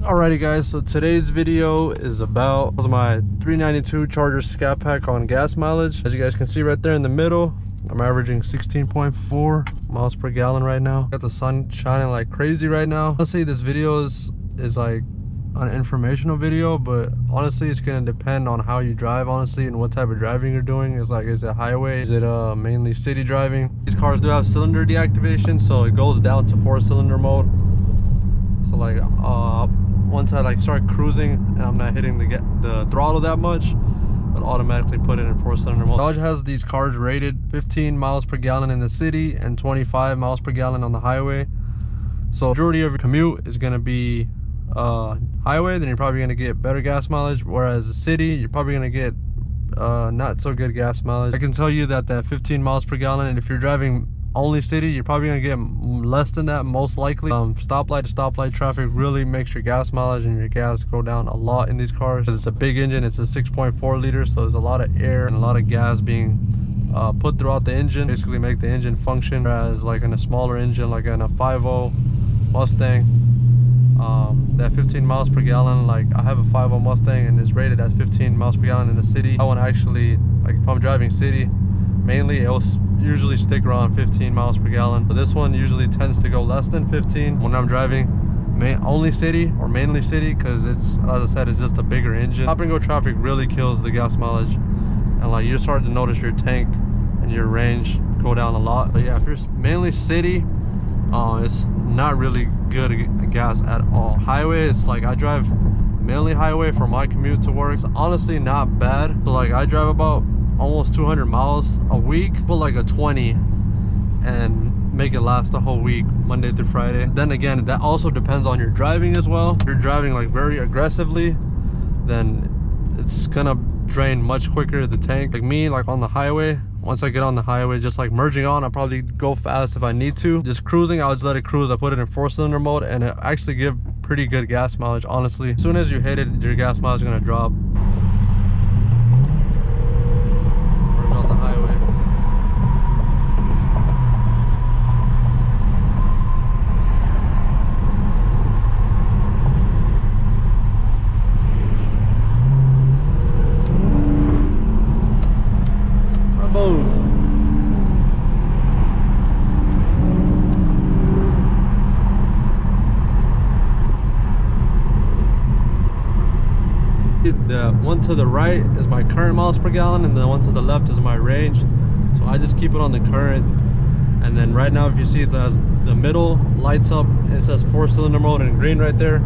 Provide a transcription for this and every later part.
Alrighty guys, so today's video is about my 392 Charger SCATPACK on gas mileage. As you guys can see right there in the middle, I'm averaging 16.4 miles per gallon right now. Got the sun shining like crazy right now. Honestly, this video is like an informational video, but honestly it's gonna depend on how you drive, honestly, and what type of driving you're doing. It's like, is it highway, is it mainly city driving? These cars do have cylinder deactivation, so it goes down to 4-cylinder mode. So like once I start cruising and I'm not hitting the throttle that much, it'll automatically put it in 4-cylinder mode. Dodge has these cars rated 15 miles per gallon in the city and 25 miles per gallon on the highway. So majority of your commute is going to be highway, then you're probably going to get better gas mileage, whereas the city you're probably going to get not so good gas mileage. I can tell you that 15 miles per gallon, and if you're driving only city, you're probably gonna get less than that, most likely. Stoplight to stoplight traffic really makes your gas mileage and your gas go down a lot in these cars. It's a big engine, it's a 6.4 liter, so there's a lot of air and a lot of gas being put throughout the engine, basically make the engine function. Whereas like in a smaller engine, like in a 5.0 Mustang, that 15 miles per gallon, like I have a 5.0 Mustang and it's rated at 15 miles per gallon in the city. I want to actually, like if I'm driving city mainly, it'll usually stick around 15 miles per gallon, but this one usually tends to go less than 15 when I'm driving only city or mainly city, because it's, as I said, it's just a bigger engine. Stop and go traffic really kills the gas mileage, and like you start to notice your tank and your range go down a lot. But yeah, if you're mainly city, it's not really good gas at all. Highway, it's like I drive mainly highway for my commute to work. It's honestly not bad. So like I drive about almost 200 miles a week, put like a 20 and make it last the whole week, Monday through Friday. Then again, that also depends on your driving as well. If you're driving like very aggressively, then it's gonna drain much quicker the tank. Like me, like on the highway, once I get on the highway, just like merging on, I'll probably go fast if I need to. Just cruising, I'll just let it cruise. I put it in 4-cylinder mode and it actually give pretty good gas mileage, honestly. As soon as you hit it, your gas mileage is gonna drop. The one to the right is my current miles per gallon, and the one to the left is my range. So I just keep it on the current. And then right now, if you see the middle lights up, it says 4-cylinder mode in green right there.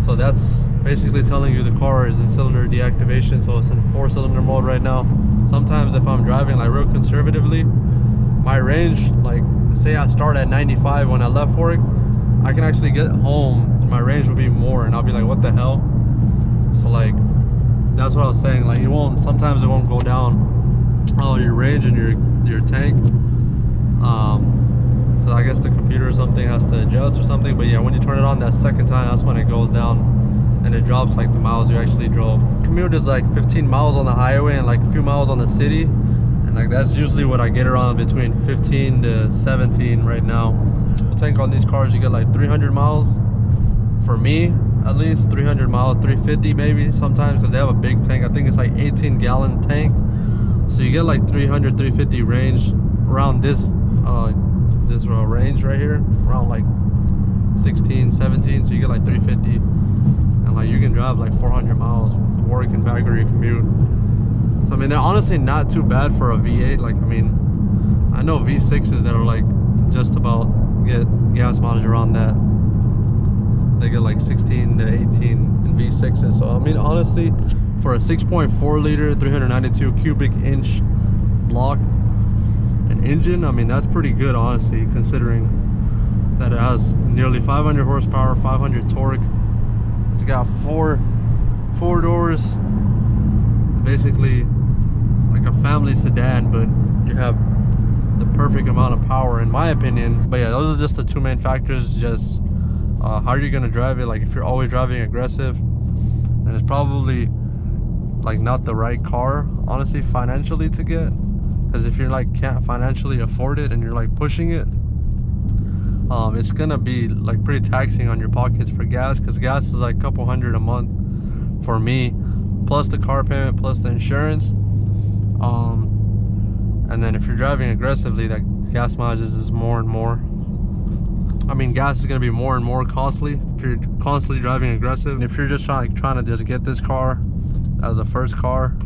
So that's basically telling you the car is in cylinder deactivation, so it's in 4-cylinder mode right now. Sometimes if I'm driving like real conservatively, my range, like say I start at 95 when I left work, I can actually get home and my range will be more, and I'll be like, what the hell? So like that's what I was saying, like sometimes it won't go down your range and your tank. So I guess the computer or something has to adjust or something. But yeah, when you turn it on that second time, that's when it goes down and it drops like the miles you actually drove. Commute is like 15 miles on the highway and like a few miles on the city, and like that's usually what I get around between 15 to 17 right now. The tank on these cars, you get like 300 miles. For me, at least 300 miles, 350 maybe sometimes, because they have a big tank. I think it's like 18-gallon tank, so you get like 300, 350 range around this range right here, around like 16, 17. So you get like 350, and like you can drive like 400 miles to work and back or your commute. So I mean, they're honestly not too bad for a V8. Like I mean, I know V6s that are like just about get gas mileage around that. They get like 16 to 18 in V6s. So I mean, honestly, for a 6.4 liter 392 cubic inch block and engine, I mean that's pretty good, honestly, considering that it has nearly 500 horsepower, 500 torque. It's got four doors, basically like a family sedan, but you have the perfect amount of power in my opinion. But yeah, those are just the two main factors. Just how are you gonna drive it? Like if you're always driving aggressive, then it's probably like not the right car, honestly, financially to get. Because if you're like can't financially afford it and you're like pushing it, it's gonna be like pretty taxing on your pockets for gas, because gas is like a couple hundred a month for me, plus the car payment, plus the insurance. And then if you're driving aggressively, that gas mileage is more and more. I mean, gas is gonna be more and more costly if you're constantly driving aggressive. And if you're just trying to just get this car as a first car,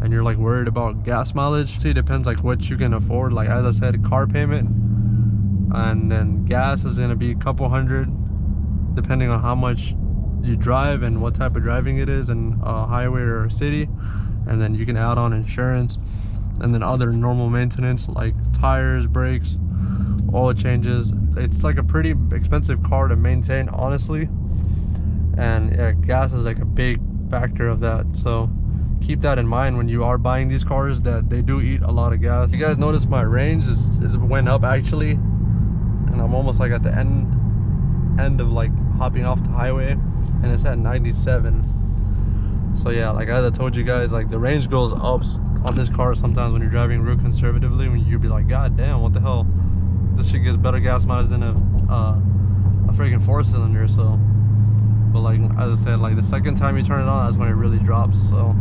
and you're like worried about gas mileage, see, it depends like what you can afford. Like as I said, car payment, and then gas is gonna be a couple hundred, depending on how much you drive and what type of driving it is, and highway or city. And then you can add on insurance, and then other normal maintenance like tires, brakes, oil changes. It's like a pretty expensive car to maintain, honestly. And yeah, gas is like a big factor of that, so keep that in mind when you are buying these cars, that they do eat a lot of gas. You guys notice my range is went up actually, and I'm almost like at the end of like hopping off the highway, and it's at 97. So yeah, like as I told you guys, like the range goes up on this car sometimes when you're driving real conservatively, when you'd be like, god damn, what the hell, this shit gets better gas mileage than a freaking 4-cylinder. So, but like as I said, like the second time you turn it on, that's when it really drops. So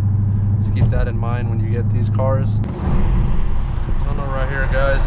just keep that in mind when you get these cars. Tunnel right here, guys.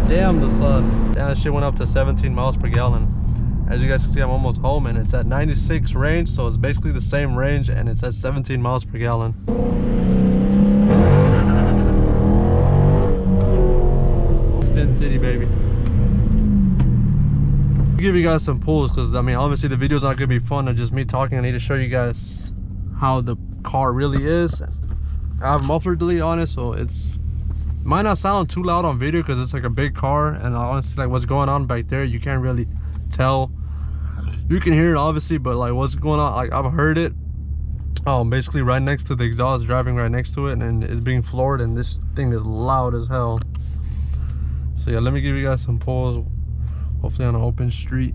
Damn, the sun. Damn, that shit went up to 17 miles per gallon. As you guys can see, I'm almost home, and it's at 96 range, so it's basically the same range, and it's at 17 miles per gallon. Spin City, baby. I'll give you guys some pulls, because I mean, obviously the video's not gonna be fun of just me talking. I need to show you guys how the car really is. I have muffler delete on it, so it's might not sound too loud on video because it's like a big car, and honestly, like what's going on back there, you can't really tell. You can hear it obviously, but like what's going on, like I've heard it basically right next to the exhaust, driving right next to it, and it's being floored, and this thing is loud as hell. So yeah, let me give you guys some pulls, hopefully on an open street.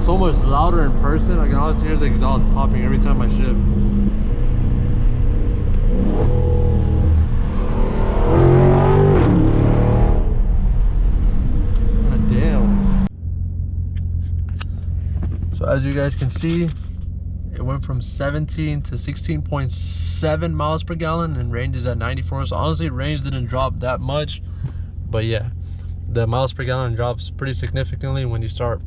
So much louder in person. I can honestly hear the exhaust popping every time I shift. God damn. So as you guys can see, it went from 17 to 16.7 miles per gallon, and range is at 94. So honestly, range didn't drop that much, but yeah, the miles per gallon drops pretty significantly when you start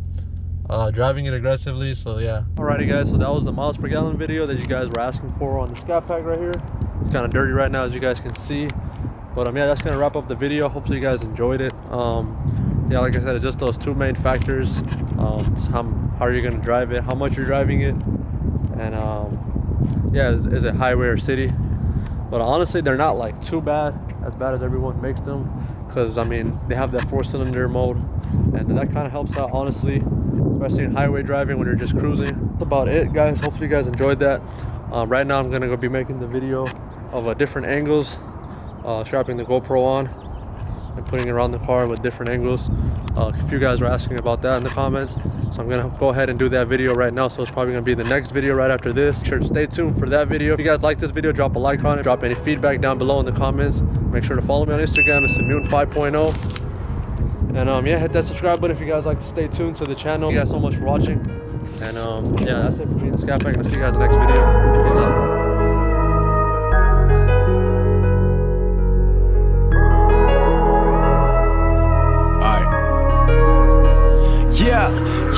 driving it aggressively. So yeah, alrighty guys, so that was the miles per gallon video that you guys were asking for on the SCATPACK right here. It's kind of dirty right now, as you guys can see, but yeah, that's gonna wrap up the video. Hopefully you guys enjoyed it. Yeah, like I said, it's just those two main factors. How are you gonna drive it, how much you're driving it, and yeah, is it highway or city? But honestly, they're not like too bad as everyone makes them, because I mean, they have that 4-cylinder mode, and that kind of helps out, honestly, especially in highway driving when you're just cruising. That's about it, guys. Hopefully you guys enjoyed that. Right now I'm gonna go be making the video of different angles, strapping the GoPro on. and putting it around the car with different angles. A few guys were asking about that in the comments, so I'm gonna go ahead and do that video right now. So it's probably gonna be the next video right after this. Sure to stay tuned for that video. If you guys like this video, drop a like on it, drop any feedback down below in the comments. Make sure to follow me on Instagram, it's Immune 5.0. And yeah, hit that subscribe button if you guys like to stay tuned to the channel. Thank you guys so much for watching. And yeah, that's it for me in the SCATPACK. I'll see you guys in the next video. Peace out.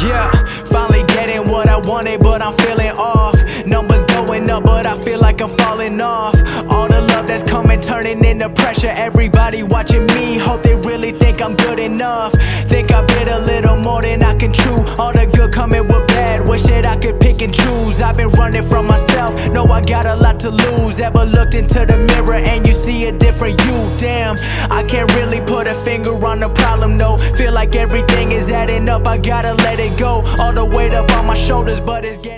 Yeah, finally getting what I wanted, but I'm feeling off. Numbers going up, but I feel like I'm falling off. All the love that's coming, turning into pressure. Everybody watching me, hope they really think I'm good enough. Think I bit a little more than I can chew. All the good coming with bad, wish that I could pick and choose. I've been running from myself, know I got a lot to lose. Ever looked into the mirror and you see a different you? Damn, I can't really put a finger on the problem, no. Feel like everything is adding up, I gotta let it go. All the weight up on my shoulders, but it's getting